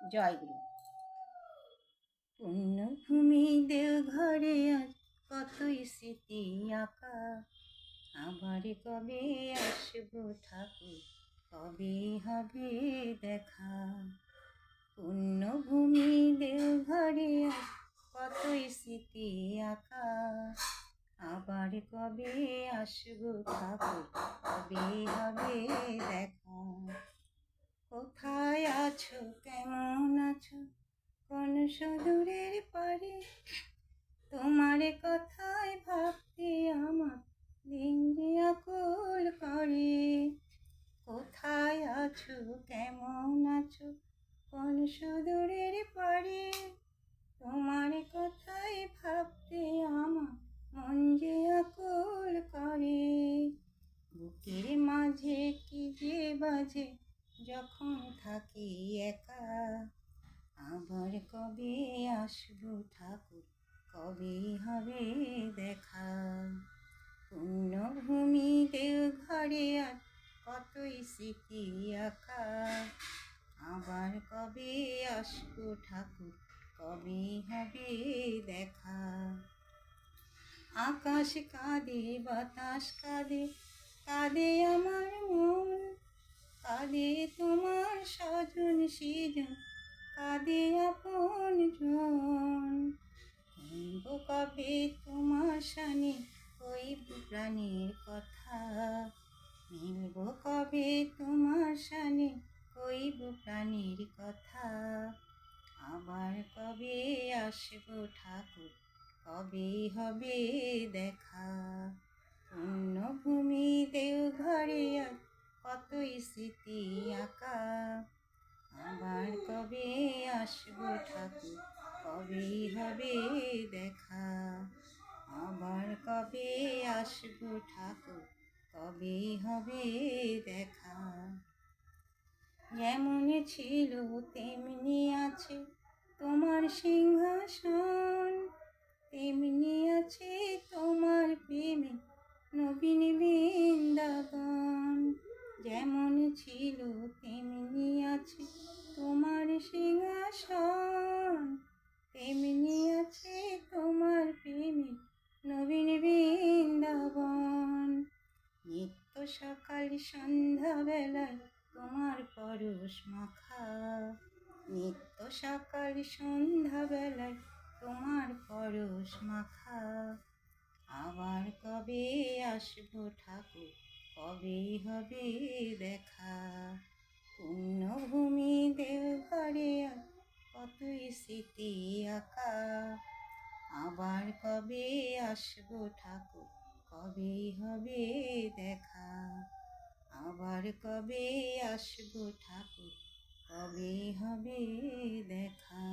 জয়গুরু। পুণ্যভূমি দেওঘরে আজ কতই স্মৃতি আঁকা, আবার কবে আসবো ঠাকুর, কবে হবে দেখা। পুণ্যভূমি দেওঘরে আজ কতই স্মৃতি আঁকা, আবার কবে আসবো ঠাকুর, কবে হবে দেখা। কোথায় আছো, কেমন আছো, কোন সুদূরের পারে, তোমার কথায় ভাবতে আমার দিন যে আকুল করে। কোথায় আছো, কেমন আছো, কোন সুদূরের পারে, তোমার কথায় ভাবতে আমার মন যে আকুল করে। বুকের মাঝে কি যে বাজে যখন থাকি একা, আবার কবে আসবো ঠাকুর, কবে হবে দেখা। পুণ্যভূমি দেওঘরে আর কতই স্মৃতি আঁকা, আবার কবে আসবো ঠাকুর, কবে হবে দেখা। আকাশ কাঁদে, বাতাস কাঁদে, কাঁদে আমার মন, কাঁদে তোমার স্বজন সৃজন, কাঁদে আপন জন। কইব কবে তোমার সানে কইব প্রাণের কথা, মিলব কবে তোমার সানে কইব প্রাণের কথা। আবার কবে আসবো ঠাকুর, কবে হবে দেখা। পুণ্যভূমি দেওঘরে আর কতই স্মৃতি আঁকা, আবার কবে আসবো ঠাকুর, কবে হবে দেখা। আবার কবে আসবো ঠাকুর, কবে হবে দেখা। যেমন ছিল তেমনি আছে তোমার সিংহাসন, তেমনি আছে তোমার প্রেমে নবীন বৃন্দাবন। যেমন ছিল তেমনি আছে তোমার সিংহাসন, তেমনি আছে তোমার প্রেমে নবীন বৃন্দাবন। নিত্য সকাল সন্ধ্যা বেলায় তোমার পরশ মাখা, নিত্য সকাল সন্ধ্যা বেলায় তোমার পরশ মাখা। আবার কবে আসবো ঠাকুর, কবে হবে দেখা। পুণ্যভূমি দেওঘরে আর কতই স্মৃতি আঁকা, আবার কবে আসবো ঠাকুর, কবে হবে দেখা। আবার কবে আসবো ঠাকুর, কবে হবে দেখা।